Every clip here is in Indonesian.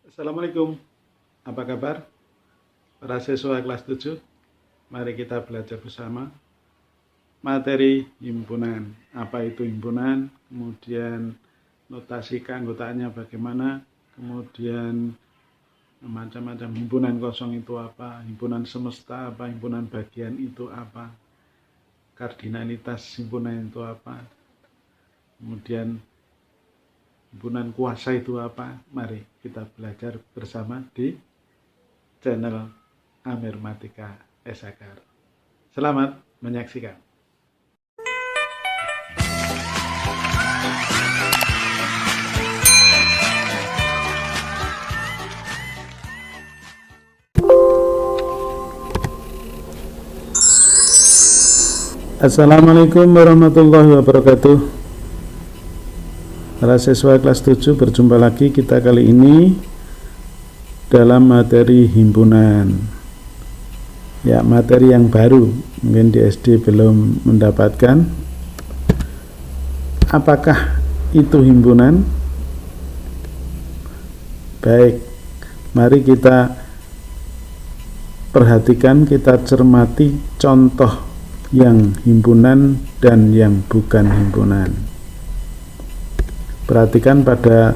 Assalamualaikum, apa kabar para siswa kelas 7? Mari kita belajar bersama materi himpunan. Apa itu himpunan, kemudian notasi keanggotaannya bagaimana, kemudian macam-macam himpunan kosong itu apa, himpunan semesta apa, himpunan bagian itu apa, kardinalitas himpunan itu apa, kemudian himpunan kuasa itu apa. Mari kita belajar bersama di channel Amirmatika Esakar. Selamat menyaksikan. Assalamualaikum warahmatullahi wabarakatuh. Para siswa kelas 7, berjumpa lagi kita kali ini dalam materi himpunan. Ya, materi yang baru, mungkin di SD belum mendapatkan. Apakah itu himpunan? Baik, mari kita perhatikan, kita cermati contoh yang himpunan dan yang bukan himpunan. Perhatikan pada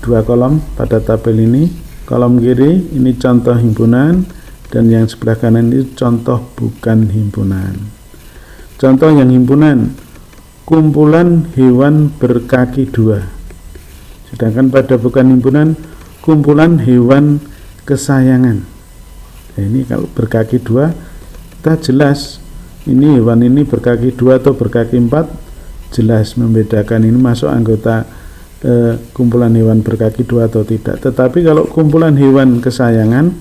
dua kolom pada tabel ini. Kolom kiri ini contoh himpunan dan yang sebelah kanan ini contoh bukan himpunan. Contoh yang himpunan, kumpulan hewan berkaki dua. Sedangkan pada bukan himpunan, kumpulan hewan kesayangan. Nah, ini kalau berkaki dua, kita jelas ini hewan ini berkaki dua atau berkaki empat, jelas membedakan ini masuk anggota kumpulan hewan berkaki dua atau tidak. Tetapi kalau kumpulan hewan kesayangan,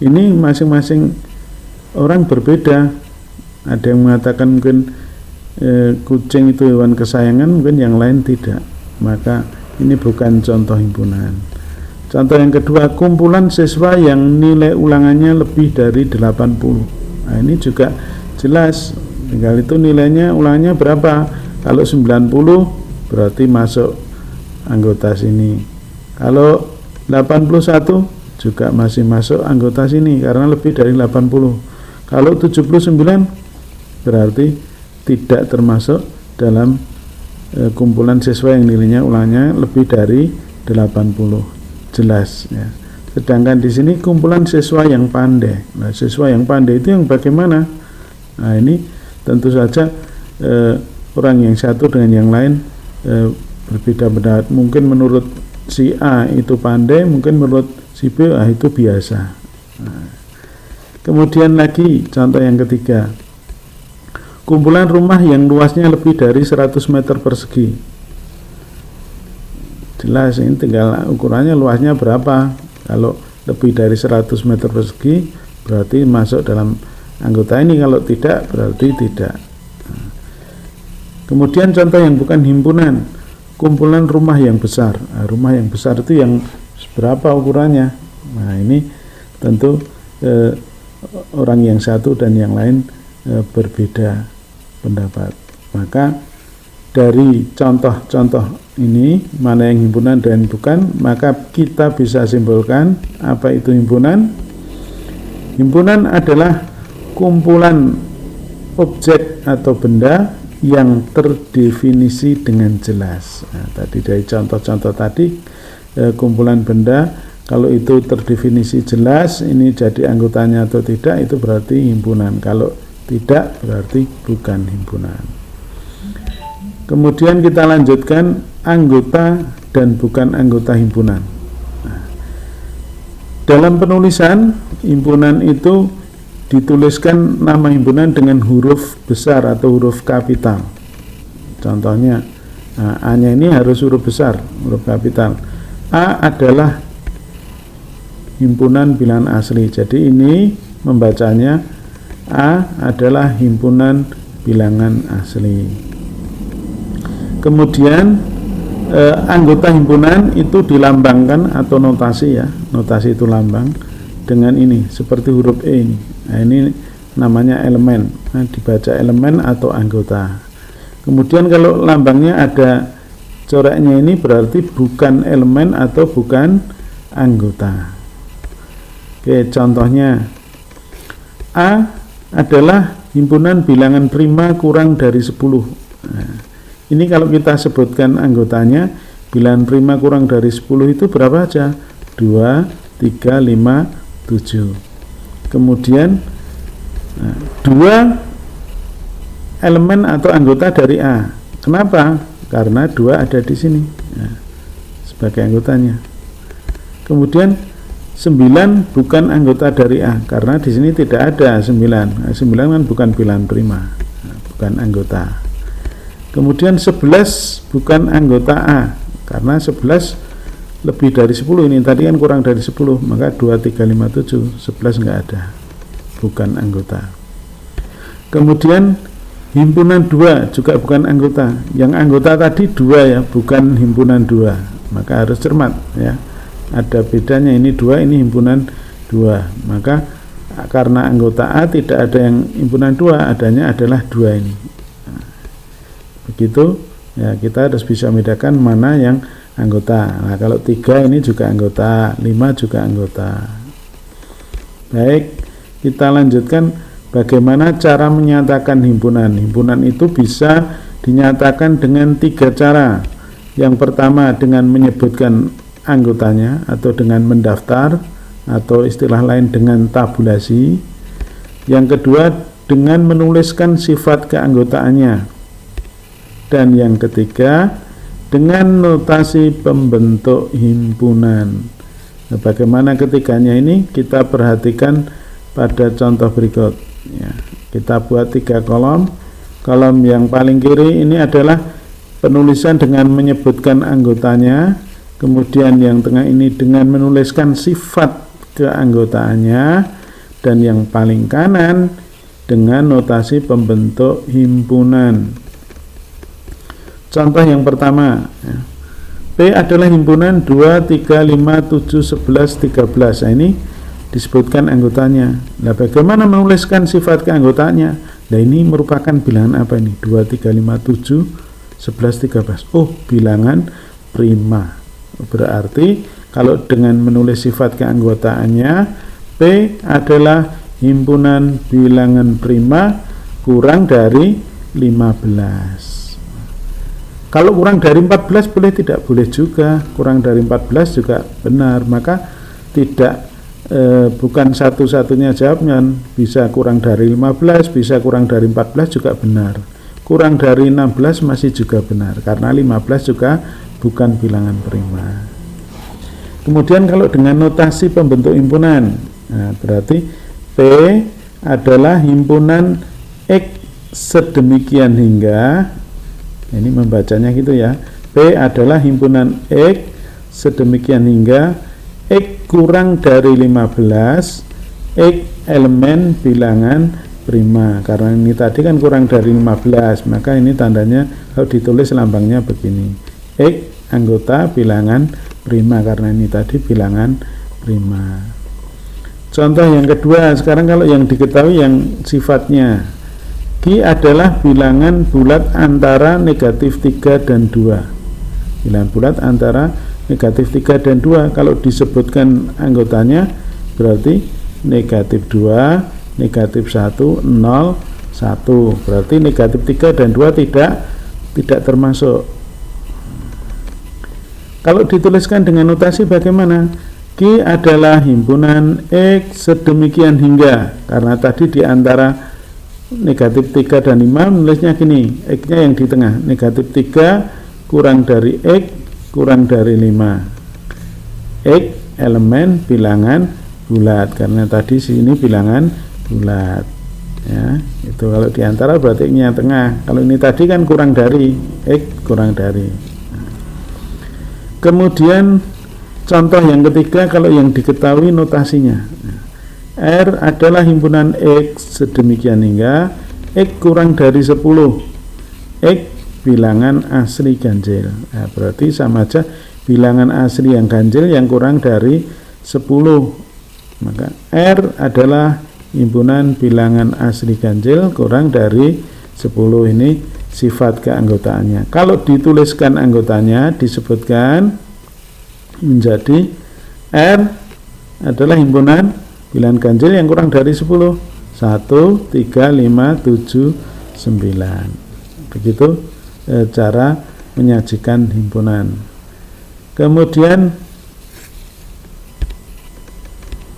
ini masing-masing orang berbeda. Ada yang mengatakan mungkin kucing itu hewan kesayangan, mungkin yang lain tidak. Maka ini bukan contoh himpunan. Contoh yang kedua, kumpulan siswa yang nilai ulangannya lebih dari 80. Nah, ini juga jelas, tinggal itu nilainya ulangannya berapa. Kalau 90 berarti masuk anggota sini. Kalau 81 juga masih masuk anggota sini karena lebih dari 80. Kalau 79 berarti tidak termasuk dalam kumpulan siswa yang nilainya ulangannya lebih dari 80. Jelas ya. Sedangkan di sini kumpulan siswa yang pandai. Nah, siswa yang pandai itu yang bagaimana? Nah, ini tentu saja orang yang satu dengan yang lain berbeda pendapat. Mungkin menurut si A itu pandai, mungkin menurut si B itu biasa. Nah, kemudian lagi contoh yang ketiga, kumpulan rumah yang luasnya lebih dari 100 meter persegi. Jelas ini tinggal ukurannya luasnya berapa. Kalau lebih dari 100 meter persegi berarti masuk dalam anggota ini, kalau tidak berarti tidak. Kemudian contoh yang bukan himpunan, kumpulan rumah yang besar. Nah, rumah yang besar itu yang berapa ukurannya? Nah, ini tentu orang yang satu dan yang lain berbeda pendapat. Maka dari contoh-contoh ini, mana yang himpunan dan bukan, maka kita bisa simpulkan apa itu himpunan. Himpunan adalah kumpulan objek atau benda yang terdefinisi dengan jelas. Nah, tadi dari contoh-contoh tadi, kumpulan benda kalau itu terdefinisi jelas, ini jadi anggotanya atau tidak, itu berarti himpunan. Kalau tidak berarti bukan himpunan. Kemudian kita lanjutkan anggota dan bukan anggota himpunan. Nah, dalam penulisan himpunan itu dituliskan nama himpunan dengan huruf besar atau huruf kapital. Contohnya, A-nya ini harus huruf besar, huruf kapital. A adalah himpunan bilangan asli. Jadi ini membacanya A adalah himpunan bilangan asli. Kemudian anggota himpunan itu dilambangkan atau notasi ya, notasi itu lambang dengan ini, seperti huruf E ini. Nah, ini namanya elemen. Nah, dibaca elemen atau anggota. Kemudian kalau lambangnya ada coreknya, ini berarti bukan elemen atau bukan anggota. Oke, contohnya A adalah himpunan bilangan prima kurang dari 10. Nah, ini kalau kita sebutkan anggotanya, bilangan prima kurang dari 10 itu berapa aja? 2, 3, 5, 7. Kemudian 2 elemen atau anggota dari A. Kenapa? Karena 2 ada di sini sebagai anggotanya. Kemudian 9 bukan anggota dari A, karena di sini tidak ada 9. 9 kan bukan bilangan prima, bukan anggota. Kemudian 11 bukan anggota A, karena 11 lebih dari 10, ini tadi kan kurang dari 10, maka 2, 3, 5, 7, 11 enggak ada, bukan anggota. Kemudian himpunan 2 juga bukan anggota. Yang anggota tadi 2 ya, bukan himpunan 2. Maka harus cermat ya. Ada bedanya, ini 2, ini himpunan 2. Maka karena anggota A tidak ada yang himpunan 2, adanya adalah 2 ini. Nah, begitu ya, kita harus bisa membedakan mana yang anggota. Nah, kalau 3 ini juga anggota, 5 juga anggota. Baik, kita lanjutkan. Bagaimana cara menyatakan himpunan? Himpunan itu bisa dinyatakan dengan 3 cara. Yang pertama dengan menyebutkan anggotanya atau dengan mendaftar, atau istilah lain dengan tabulasi. Yang kedua dengan menuliskan sifat keanggotaannya. Dan yang ketiga dengan notasi pembentuk himpunan. Nah, bagaimana ketiganya ini kita perhatikan pada contoh berikut ya. Kita buat 3 kolom. Kolom yang paling kiri ini adalah penulisan dengan menyebutkan anggotanya. Kemudian yang tengah ini dengan menuliskan sifat keanggotaannya. Dan yang paling kanan dengan notasi pembentuk himpunan. Contoh yang pertama ya. P adalah himpunan 2, 3, 5, 7, 11, 13. Nah, ini disebutkan anggotanya. Nah, bagaimana menuliskan sifat keanggotaannya? Nah, ini merupakan bilangan apa ini? 2, 3, 5, 7, 11, 13. Oh, bilangan prima. Berarti kalau dengan menulis sifat keanggotaannya, P adalah himpunan bilangan prima kurang dari 15. Kalau kurang dari 14 boleh, tidak boleh juga. Kurang dari 14 juga benar. Maka tidak bukan satu-satunya jawabnya, bisa kurang dari 15, bisa kurang dari 14 juga benar. Kurang dari 16 masih juga benar, karena 15 juga bukan bilangan prima. Kemudian kalau dengan notasi pembentuk himpunan, nah, berarti P adalah himpunan X sedemikian hingga, ini membacanya gitu ya, P adalah himpunan X sedemikian hingga X kurang dari 15, X elemen bilangan prima. Karena ini tadi kan kurang dari 15, maka ini tandanya kalau ditulis lambangnya begini, X anggota bilangan prima, karena ini tadi bilangan prima. Contoh yang kedua, sekarang kalau yang diketahui yang sifatnya, Q adalah bilangan bulat antara negatif 3 dan 2. Bilangan bulat antara negatif 3 dan 2. Kalau disebutkan anggotanya berarti negatif 2, negatif 1, 0, 1. Berarti negatif 3 dan 2 tidak termasuk. Kalau dituliskan dengan notasi bagaimana? Q adalah himpunan X sedemikian hingga, karena tadi di antara negatif 3 dan 5 menulisnya gini, X-nya yang di tengah, negatif 3 kurang dari X kurang dari 5. X elemen bilangan bulat, karena tadi sini bilangan bulat ya. Itu kalau di antara berarti X-nya yang tengah. Kalau ini tadi kan kurang dari, X kurang dari. Kemudian contoh yang ketiga, kalau yang diketahui notasinya, R adalah himpunan X sedemikian hingga X kurang dari 10. X bilangan asli ganjil. Nah, berarti sama aja bilangan asli yang ganjil yang kurang dari 10. Maka R adalah himpunan bilangan asli ganjil kurang dari 10. Ini sifat keanggotaannya. Kalau dituliskan anggotanya disebutkan menjadi R adalah himpunan bilangan ganjil yang kurang dari 10. 1, 3, 5, 7, 9. Begitu cara menyajikan himpunan. Kemudian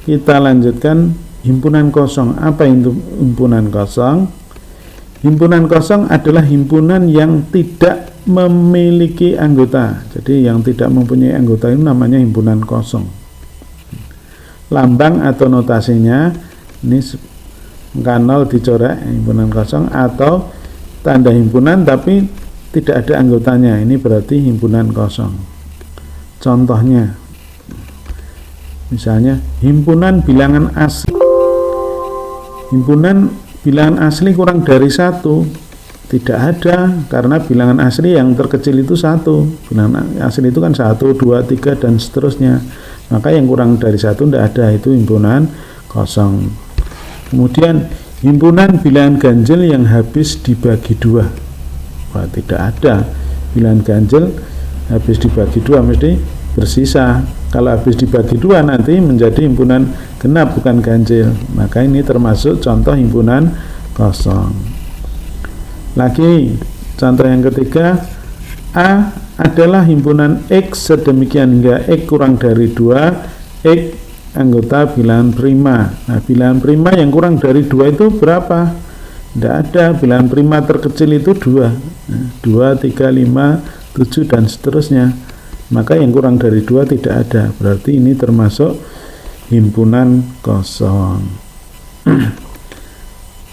kita lanjutkan himpunan kosong. Apa itu himpunan kosong? Himpunan kosong adalah himpunan yang tidak memiliki anggota. Jadi yang tidak mempunyai anggota itu namanya himpunan kosong. Lambang atau notasinya ini K0 dicoret himpunan kosong, atau tanda himpunan tapi tidak ada anggotanya, ini berarti himpunan kosong. Contohnya misalnya himpunan bilangan asli. Himpunan bilangan asli kurang dari 1 tidak ada, karena bilangan asli yang terkecil itu 1. Bilangan asli itu kan 1, 2, 3 dan seterusnya. Maka yang kurang dari 1 tidak ada, itu himpunan kosong. Kemudian himpunan bilangan ganjil yang habis dibagi 2. Wah, tidak ada. Bilangan ganjil habis dibagi 2 mesti bersisa. Kalau habis dibagi 2 nanti menjadi himpunan genap, bukan ganjil. Maka ini termasuk contoh himpunan kosong. Lagi contoh yang ketiga, A adalah himpunan X sedemikian hingga X kurang dari 2, X anggota bilangan prima. Nah, bilangan prima yang kurang dari 2 itu berapa? Tidak ada. Bilangan prima terkecil itu 2. Nah, 2, 3, 5, 7 dan seterusnya. Maka yang kurang dari 2 tidak ada. Berarti ini termasuk himpunan kosong.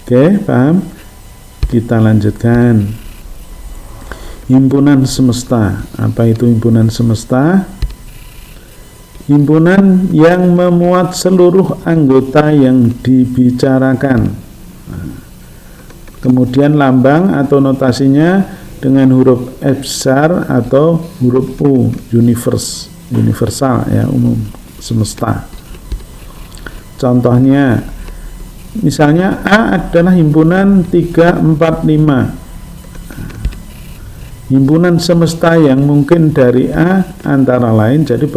Oke, paham? Kita lanjutkan. Himpunan semesta. Apa itu himpunan semesta? Himpunan yang memuat seluruh anggota yang dibicarakan. Kemudian lambang atau notasinya dengan huruf F besar atau huruf U, universal ya, umum, semesta. Contohnya misalnya A adalah himpunan 3, 4, 5. Himpunan semesta yang mungkin dari A antara lain, jadi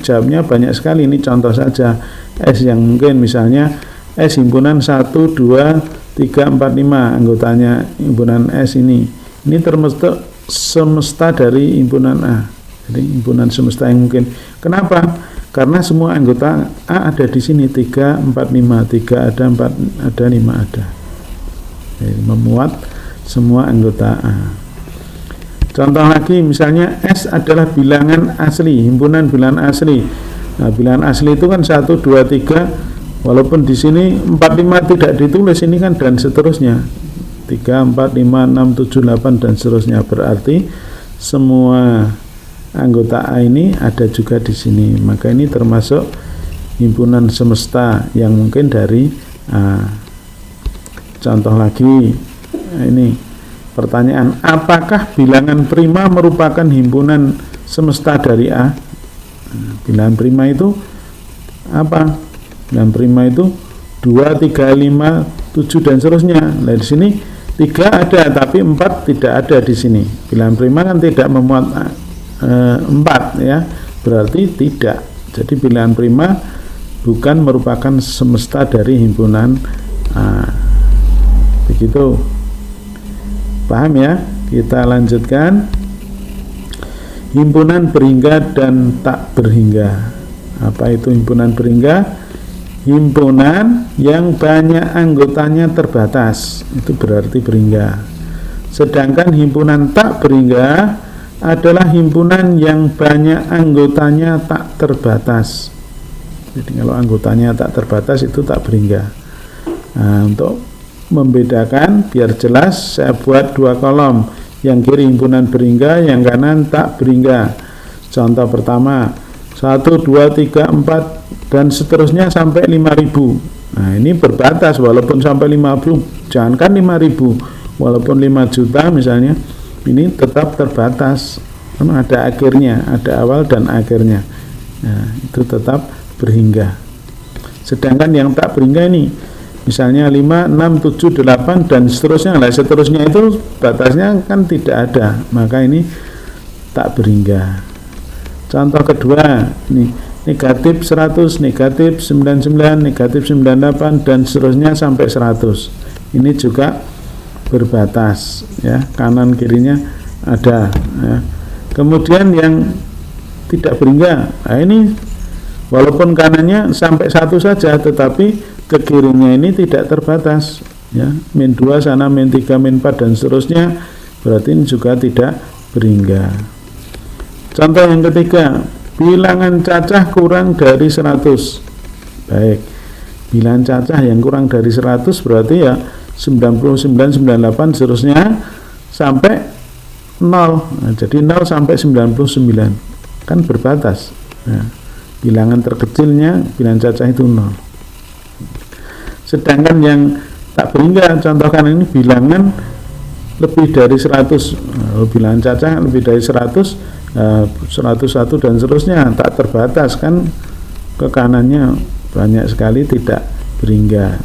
jawabnya banyak sekali. Ini contoh saja. S yang mungkin misalnya S himpunan 1, 2, 3, 4, 5 anggotanya himpunan S ini. Ini termasuk semesta dari himpunan A. Jadi himpunan semesta yang mungkin. Kenapa? Karena semua anggota A ada di sini, 3, 4, 5. 3 ada, 4 ada, 5 ada. Jadi memuat semua anggota A. Contoh lagi misalnya S adalah bilangan asli, himpunan bilangan asli. Nah, bilangan asli itu kan 1, 2, 3. Walaupun di sini 4, 5 tidak ditulis, ini kan dan seterusnya. 3, 4, 5, 6, 7, 8 dan seterusnya. Berarti semua anggota A ini ada juga di sini. Maka ini termasuk himpunan semesta yang mungkin dari A. Contoh lagi, ini pertanyaan, apakah bilangan prima merupakan himpunan semesta dari A? Bilangan prima itu apa? Bilangan prima itu 2, 3, 5, 7 dan seterusnya. Nah, di sini 3 ada tapi 4 tidak ada di sini. Bilangan prima kan tidak memuat 4 ya. Berarti tidak. Jadi bilangan prima bukan merupakan semesta dari himpunan A. Begitu. Paham ya? Kita lanjutkan. Himpunan berhingga dan tak berhingga. Apa itu himpunan berhingga? Himpunan yang banyak anggotanya terbatas, itu berarti berhingga. Sedangkan himpunan tak berhingga adalah himpunan yang banyak anggotanya tak terbatas. Jadi kalau anggotanya tak terbatas itu tak berhingga. Nah, untuk membedakan biar jelas saya buat 2 kolom, yang kiri himpunan berhingga, yang kanan tak berhingga. Contoh pertama 1, 2, 3, 4 dan seterusnya sampai 5.000. Nah, ini berbatas walaupun sampai 50, jangankan 5.000, walaupun 5 juta misalnya, ini tetap terbatas. Karena ada akhirnya, ada awal dan akhirnya. Nah, itu tetap berhingga. Sedangkan yang tak berhingga ini misalnya 5, 6, 7, 8 dan seterusnya. Nah, seterusnya itu batasnya kan tidak ada, maka ini tak berhingga. Contoh kedua, nih negatif 100, negatif 99, negatif 98 dan seterusnya sampai 100. Ini juga berbatas ya, kanan kirinya ada ya. Kemudian yang tidak berhingga, nah ini walaupun kanannya sampai 1 saja, tetapi ke kirinya ini tidak terbatas ya, min 2 sana, min 3, min 4 dan seterusnya, berarti ini juga tidak berhingga. Contoh yang ketiga, bilangan cacah kurang dari 100. Baik, bilangan cacah yang kurang dari 100 berarti ya 99, 98 seterusnya sampai 0. Nah, jadi 0 sampai 99 kan berbatas ya. Bilangan terkecilnya bilangan cacah itu 0. Sedangkan yang tak berhingga, contohkan ini bilangan lebih dari 100. Bilangan cacah lebih dari 100, 101 dan seterusnya tak terbatas kan, ke kanannya banyak sekali tidak berhingga,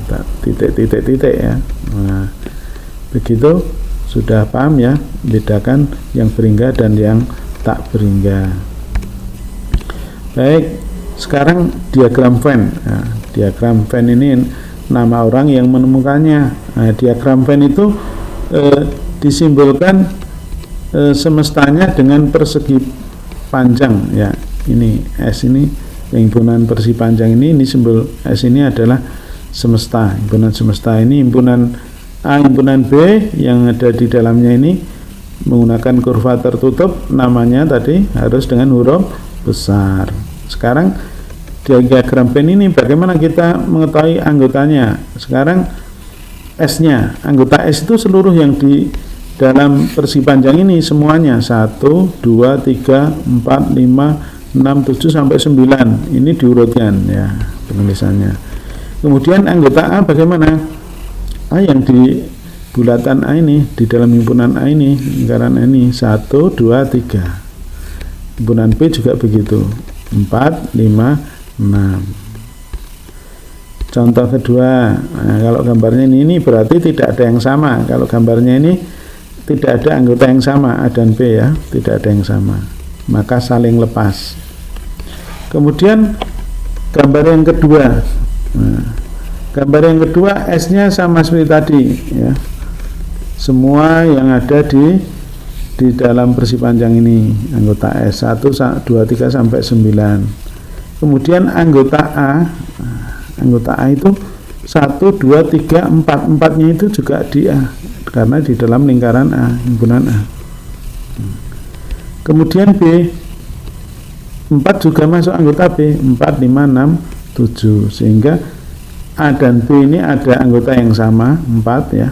titik-titik ya. Nah, begitu sudah paham ya, bedakan yang berhingga dan yang tak berhingga. Baik, sekarang diagram Venn. Nah, diagram Venn ini nama orang yang menemukannya. Nah, diagram Venn itu disimbolkan semestanya dengan persegi panjang ya. Ini S ini yang himpunan persegi panjang ini simbol S ini adalah semesta, himpunan semesta. Ini himpunan A, himpunan B yang ada di dalamnya ini menggunakan kurva tertutup, namanya tadi harus dengan huruf besar. Sekarang diagram Venn ini bagaimana kita mengetahui anggotanya? Sekarang S-nya, anggota S itu seluruh yang di dalam persegi panjang ini semuanya 1, 2, 3, 4, 5, 6, 7 sampai 9. Ini diurutkan ya penulisannya. Kemudian anggota A bagaimana? A yang di bulatan A ini, di dalam himpunan A ini, lingkaran A ini 1, 2, 3. Himpunan B juga begitu, 4, 5, 6. Contoh kedua, nah, kalau gambarnya ini berarti tidak ada yang sama. Kalau gambarnya ini tidak ada anggota yang sama, A dan B ya, tidak ada yang sama, maka saling lepas. Kemudian gambar yang kedua, nah, gambar yang kedua S-nya sama seperti tadi ya, semua yang ada di dalam persegi panjang ini anggota S 1, 2, 3 sampai 9. Kemudian anggota A, anggota A itu 1, 2, 3, 4. 4-nya itu juga di A karena di dalam lingkaran A, himpunan A. Kemudian B, 4 juga masuk anggota B, 4, 5, 6, 7, sehingga A dan B ini ada anggota yang sama 4 ya.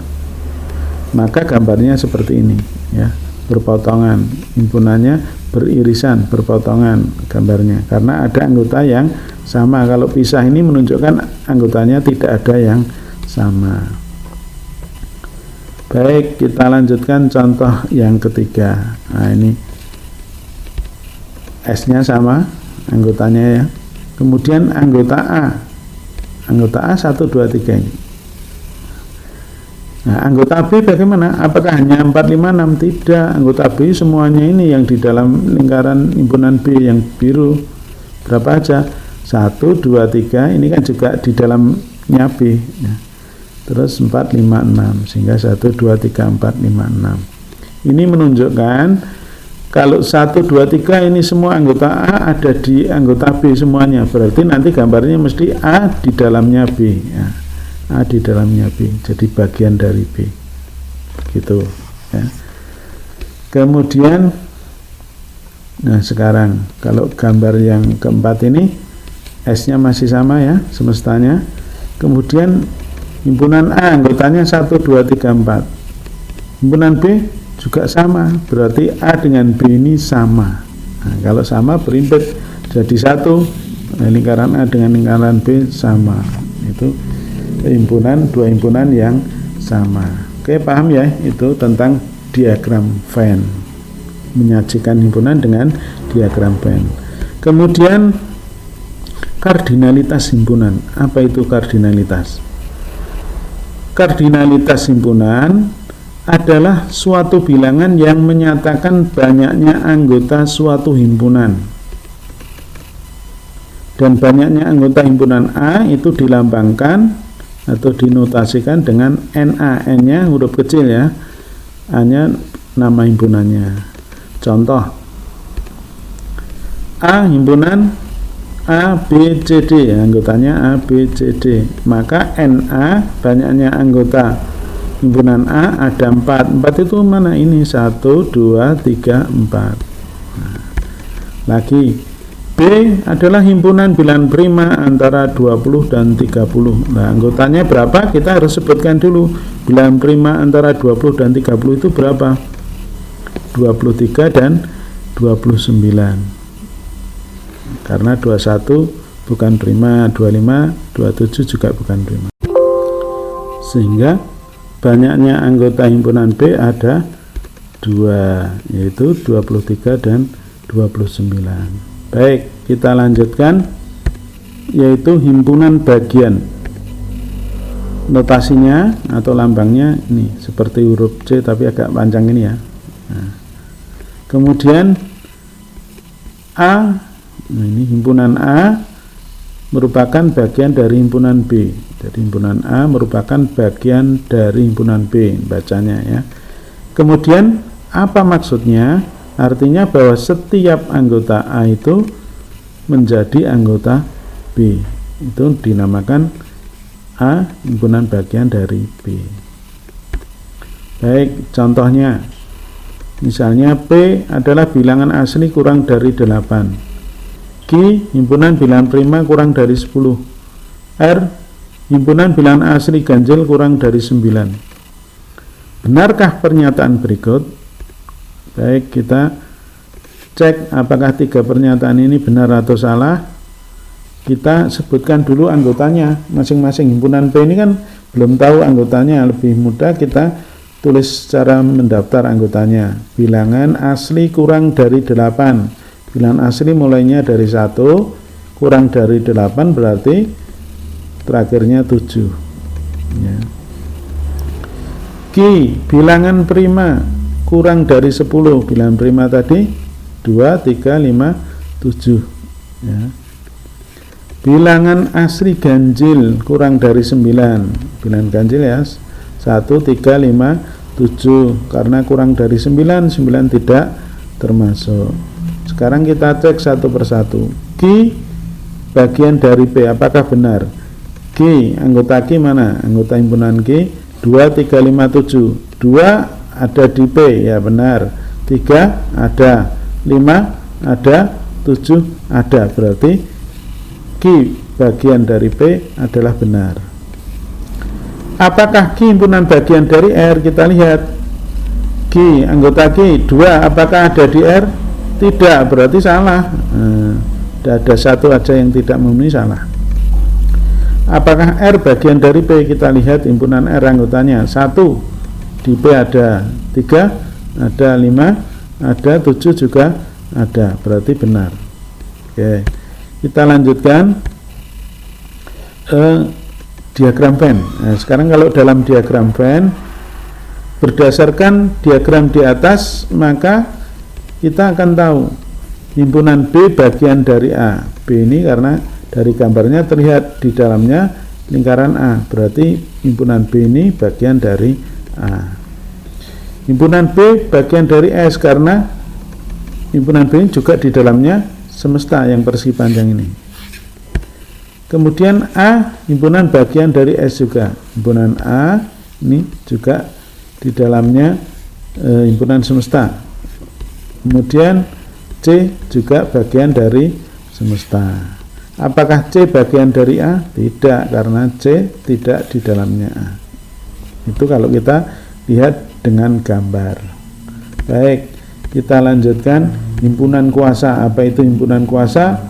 Maka gambarnya seperti ini ya, berpotongan, himpunannya beririsan, berpotongan gambarnya karena ada anggota yang sama. Kalau pisah ini menunjukkan anggotanya tidak ada yang sama. Baik, kita lanjutkan contoh yang ketiga. Nah, ini S-nya sama anggotanya ya. Kemudian anggota A 1, 2, 3 ini. Nah, anggota B bagaimana? Apakah hanya 4, 5, 6? Tidak, anggota B semuanya ini yang di dalam lingkaran himpunan B yang biru. Berapa aja? 1, 2, 3, ini kan juga di dalamnya B ya. Terus 4, 5, 6, sehingga 1, 2, 3, 4, 5, 6. Ini menunjukkan kalau 1, 2, 3 ini semua anggota A ada di anggota B semuanya, berarti nanti gambarnya mesti A di dalamnya B ya. A di dalamnya B, jadi bagian dari B gitu ya. Kemudian nah sekarang kalau gambar yang keempat ini S-nya masih sama ya, semestanya. Kemudian himpunan A anggotanya 1, 2, 3, 4. Himpunan B juga sama, berarti A dengan B ini sama. Nah, kalau sama berimpit jadi satu, lingkaran A dengan lingkaran B sama. Itu dua himpunan yang sama. Oke, paham ya? Itu tentang diagram Venn, menyajikan himpunan dengan diagram Venn. Kemudian kardinalitas himpunan. Apa itu kardinalitas? Kardinalitas himpunan adalah suatu bilangan yang menyatakan banyaknya anggota suatu himpunan. Dan banyaknya anggota himpunan A itu dilambangkan atau dinotasikan dengan NA. N-nya huruf kecil ya, A-nya nama himpunannya. Contoh, A himpunan A, B, C, D, anggotanya A, B, C, D. Maka NA, banyaknya anggota himpunan A ada 4. 4 itu mana ini? 1, 2, 3, 4. Nah, lagi B adalah himpunan bilangan prima antara 20 dan 30. Nah, anggotanya berapa? Kita harus sebutkan dulu. Bilangan prima antara 20 dan 30 itu berapa? 23 dan 29. Karena 21 bukan prima, 25, 27 juga bukan prima. Sehingga banyaknya anggota himpunan B ada 2, yaitu 23 dan 29. Baik, kita lanjutkan, yaitu himpunan bagian. Notasinya atau lambangnya ini seperti huruf C tapi agak panjang ini ya. Nah, kemudian A, ini himpunan A merupakan bagian dari himpunan B. Jadi himpunan A merupakan bagian dari himpunan B, bacanya ya. Kemudian apa maksudnya? Artinya bahwa setiap anggota A itu menjadi anggota B. Itu dinamakan A himpunan bagian dari B. Baik, contohnya misalnya P adalah bilangan asli kurang dari 8. Q himpunan bilangan prima kurang dari 10. R himpunan bilangan asli ganjil kurang dari 9. Benarkah pernyataan berikut? Baik, kita cek apakah 3 pernyataan ini benar atau salah. Kita sebutkan dulu anggotanya masing-masing. Himpunan P ini kan belum tahu anggotanya, lebih mudah kita tulis secara mendaftar anggotanya. Bilangan asli kurang dari 8. Bilangan asli mulainya dari 1, kurang dari 8 berarti terakhirnya 7 ya. Q bilangan prima kurang dari 10. Bilangan prima tadi 2, 3, 5, 7 ya. Bilangan asli ganjil kurang dari 9. Bilangan ganjil ya 1, 3, 5, 7. Karena kurang dari 9, 9 tidak termasuk. Sekarang kita cek satu persatu. Q bagian dari P, apakah benar? Q, anggota Q mana? Anggota himpunan Q 2, 3, 5, 7. 2 ada di P, ya benar. 3 ada, 5 ada, 7 ada. Berarti Q bagian dari P adalah benar. Apakah Q himpunan bagian dari R? Kita lihat. Q, anggota Q 2, apakah ada di R? Tidak, berarti salah. Ada satu aja yang tidak memenuhi, salah. Apakah R bagian dari P? Kita lihat himpunan R anggotanya 1, di P ada 3, ada 5, ada 7 juga ada, berarti benar. Oke, kita lanjutkan diagram Venn. Nah, sekarang kalau dalam diagram Venn, berdasarkan diagram di atas, maka kita akan tahu himpunan B bagian dari A. B ini karena dari gambarnya terlihat di dalamnya lingkaran A, berarti himpunan B ini bagian dari A. Himpunan B bagian dari S karena himpunan B ini juga di dalamnya semesta yang persegi panjang ini. Kemudian A himpunan bagian dari S juga. Himpunan A ini juga di dalamnya himpunan semesta. Kemudian C juga bagian dari semesta. Apakah C bagian dari A? Tidak, karena C tidak di dalamnya A. Itu kalau kita lihat dengan gambar. Baik, kita lanjutkan himpunan kuasa. Apa itu himpunan kuasa?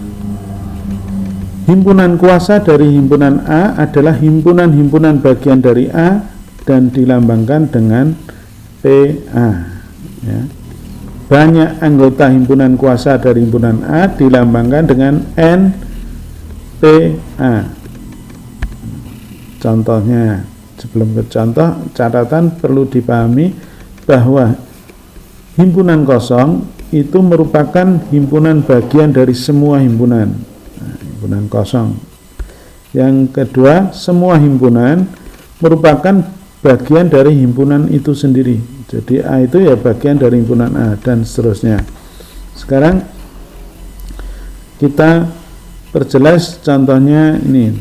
Himpunan kuasa dari himpunan A adalah himpunan-himpunan bagian dari A dan dilambangkan dengan PA ya. Banyak anggota himpunan kuasa dari himpunan A dilambangkan dengan NPA. Contohnya, sebelum ke contoh, catatan perlu dipahami bahwa himpunan kosong itu merupakan himpunan bagian dari semua himpunan. Nah, himpunan kosong. Yang kedua, semua himpunan merupakan bagian dari himpunan itu sendiri. Jadi A itu ya bagian dari himpunan A dan seterusnya. Sekarang kita perjelas contohnya ini.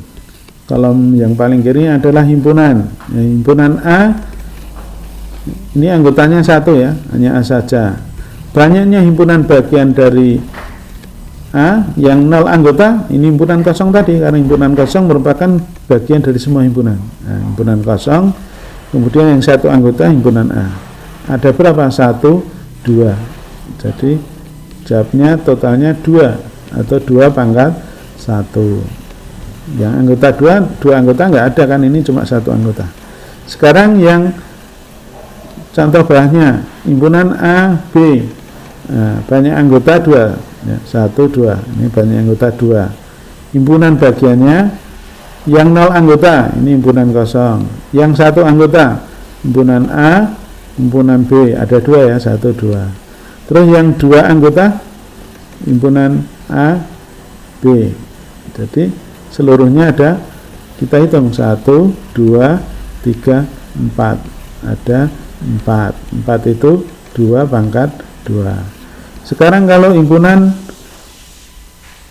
Kolom yang paling kiri adalah himpunan. Ya, himpunan A ini anggotanya satu ya, hanya A saja. Banyaknya himpunan bagian dari A yang 0 anggota, ini himpunan kosong tadi, karena himpunan kosong merupakan bagian dari semua himpunan. Nah, himpunan kosong, kemudian yang satu anggota himpunan A. Ada berapa? 1, 2. Jadi jawabnya totalnya 2 atau 2 pangkat 1. Yang anggota 2 anggota nggak ada kan, ini cuma satu anggota. Sekarang yang contoh bawahnya, himpunan A, B. Nah, banyak anggota 2 ya, 1, 2. Ini banyak anggota 2. Himpunan bagiannya yang 0 anggota, ini himpunan kosong. Yang satu anggota, himpunan A, himpunan B, ada 2 ya, 1, 2. Terus yang 2 anggota, himpunan A, B. Jadi seluruhnya ada, kita hitung 1, 2, 3, 4. Ada 4. 4 itu 2 pangkat 2. Sekarang kalau himpunan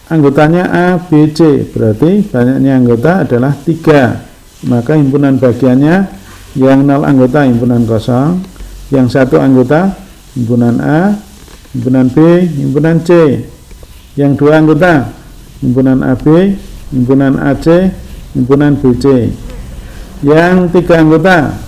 anggotanya A, B, C, berarti banyaknya anggota adalah 3. Maka himpunan bagiannya yang 0 anggota himpunan kosong, yang satu anggota himpunan A, himpunan B, himpunan C. Yang 2 anggota himpunan AB, himpunan AC, himpunan BC. Yang 3 anggota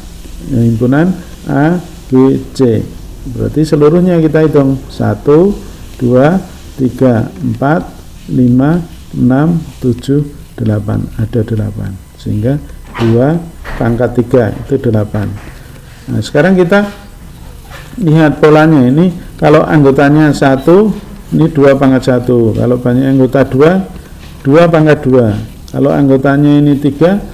ya, himpunan A, B, C. Berarti seluruhnya kita hitung 1, 2, 3, 4, 5, 6, 7, 8. Ada 8. Sehingga 2 pangkat 3 itu 8. Nah, sekarang kita lihat polanya ini. Kalau anggotanya 1, ini 2 pangkat 1. Kalau banyak anggota 2, 2 pangkat 2. Kalau anggotanya ini 3,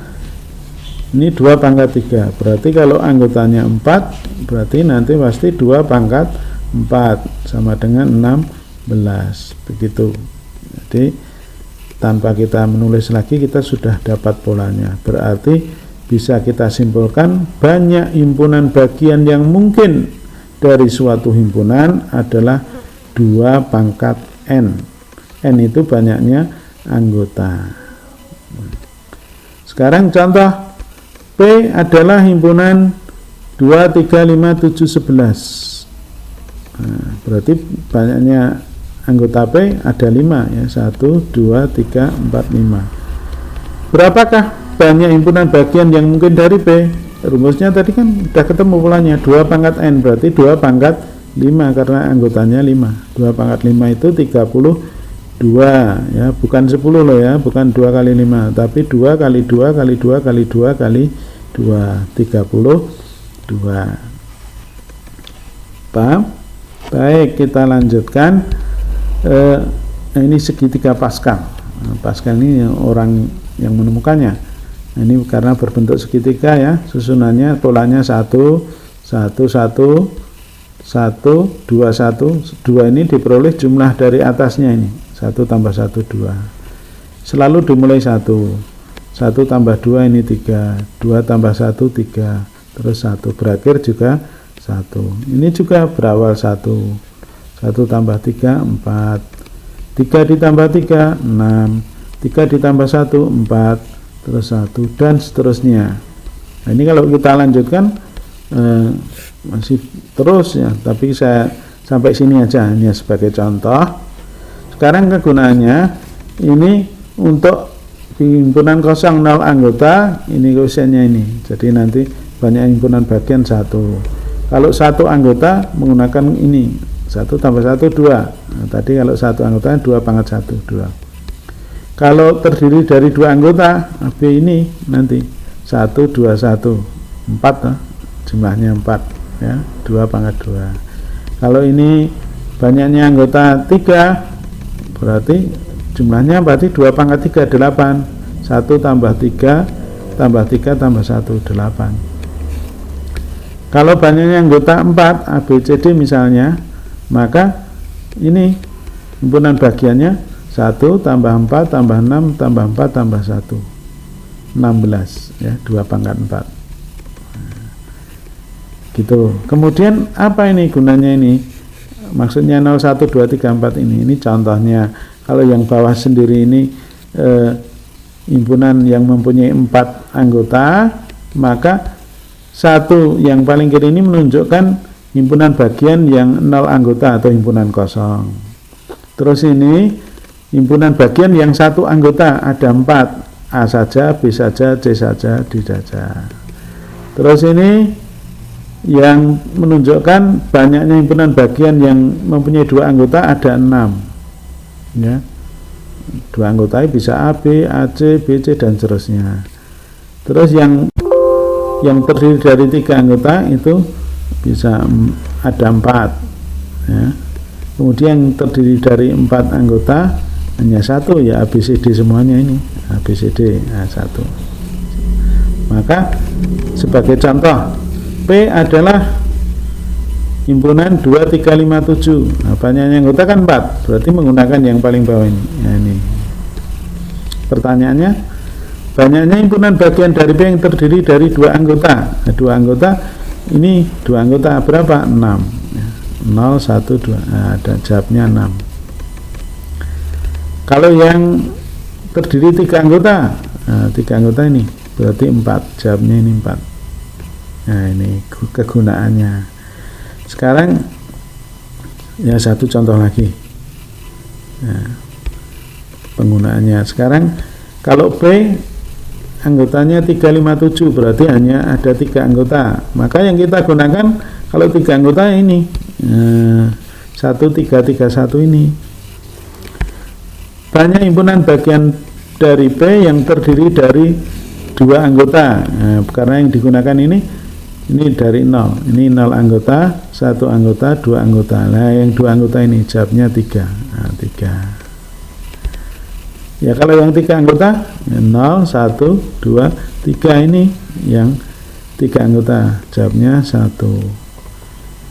ini 2 pangkat 3. Berarti kalau anggotanya 4, berarti nanti pasti 2 pangkat 4 sama dengan 16. Begitu. Jadi tanpa kita menulis lagi kita sudah dapat polanya. Berarti bisa kita simpulkan banyak himpunan bagian yang mungkin dari suatu himpunan adalah 2 pangkat N. N itu banyaknya anggota. Sekarang contoh P adalah himpunan 2, 3, 5, 7, 11. Nah, berarti banyaknya anggota P ada 5 ya, 1, 2, 3, 4, 5. Berapakah banyak himpunan bagian yang mungkin dari P? Rumusnya tadi kan sudah ketemu polanya, 2 pangkat N, berarti 2 pangkat 5 karena anggotanya 5. 2 pangkat 5 itu 32 ya, bukan 10 loh ya, bukan 2 kali 5, tapi 2 kali 2 kali 2 kali 2 kali 2, 32. Paham? Baik, kita lanjutkan. Ini segitiga Pascal. Pascal ini orang yang menemukannya. Ini karena berbentuk segitiga ya, susunannya polanya 1, 1, 1, 1, 2, 1. 2 ini diperoleh jumlah dari atasnya ini. 1 tambah 1, 2. Selalu dimulai 1. 1 tambah 2 ini 3. 2 tambah 1, 3. Terus 1. Berakhir juga 1. Ini juga berawal 1. 1 tambah 3, 4. 3 ditambah 3, 6. 3 ditambah 1, 4. Terus 1. Dan seterusnya. Nah, ini kalau kita lanjutkan masih terus ya, tapi saya sampai sini aja, ini sebagai contoh. Sekarang kegunaannya ini untuk himpunan kosong 0 anggota, ini koefisiennya ini. Jadi nanti banyak himpunan bagian 1. Kalau 1 anggota menggunakan ini, 1 tambah 1, 2. Nah, tadi kalau 1 anggota 2 pangkat 1, 2. Kalau terdiri dari 2 anggota, AB ini nanti 1, 2, 1, 4 jumlahnya 4 ya, 2 pangkat 2. Kalau ini banyaknya anggota 3, berarti jumlahnya berarti 2 pangkat 3, 8. 1 tambah 3 tambah 3 tambah 1, 8. Kalau banyaknya anggota 4, A, B, C, D misalnya, maka ini himpunan bagiannya 1 tambah 4 tambah 6 tambah 4 tambah 1, 16 ya, 2 pangkat 4 gitu. Kemudian apa ini gunanya ini? Maksudnya 0, 1, 2, 3, 4 ini contohnya. Kalau yang bawah sendiri ini himpunan yang mempunyai 4 anggota, maka satu yang paling kiri ini menunjukkan himpunan bagian yang 0 anggota atau himpunan kosong. Terus ini himpunan bagian yang 1 anggota, ada 4, A saja, B saja, C saja, D saja. Terus ini yang menunjukkan banyaknya himpunan bagian yang mempunyai 2 anggota, ada 6 ya. 2 anggota bisa A, B, AC, BC dan seterusnya. Terus yang terdiri dari 3 anggota itu bisa ada 4 ya. Kemudian yang terdiri dari 4 anggota hanya 1 ya, ABCD semuanya ini, ABCD 1. Maka sebagai contoh, P adalah himpunan 2, 3, 5, 7. Nah, banyaknya anggota kan 4, berarti menggunakan yang paling bawah ini. Nah, ini pertanyaannya, banyaknya himpunan bagian dari P yang terdiri dari 2 anggota. Nah, 2 anggota ini 2 anggota berapa? 6 ya. 0, 1, 2. Nah, ada jawabnya 6. Kalau yang terdiri 3 anggota, nah, 3 anggota ini berarti 4, jawabnya ini 4. Nah, ini kegunaannya. Sekarang ya satu contoh lagi. Nah, penggunaannya sekarang, kalau B anggotanya 3, 5, 7 berarti hanya ada 3 anggota. Maka yang kita gunakan kalau 3 anggota ini 1, 3, 3, 1 ini. Banyak himpunan bagian dari P yang terdiri dari 2 anggota. Nah, karena yang digunakan ini dari 0. Ini 0 anggota, 1 anggota, 2 anggota. Nah, yang 2 anggota ini jawabnya 3. Nah, 3. Ya, kalau yang 3 anggota 0, 1, 2, 3 ini yang 3 anggota, jawabnya 1.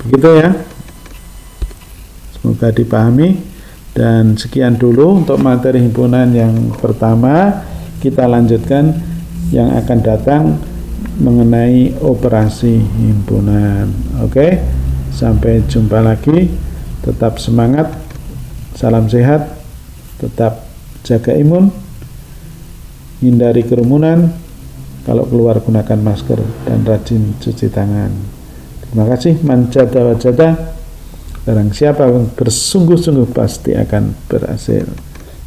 Begitu ya. Semoga dipahami. Dan sekian dulu untuk materi himpunan yang pertama. Kita lanjutkan yang akan datang mengenai operasi himpunan. Oke, sampai jumpa lagi. Tetap semangat, salam sehat, tetap jaga imun, hindari kerumunan, kalau keluar gunakan masker dan rajin cuci tangan. Terima kasih. Man jada wa jada, barang siapa yang bersungguh-sungguh pasti akan berhasil.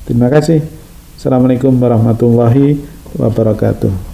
Terima kasih. Assalamualaikum warahmatullahi wabarakatuh.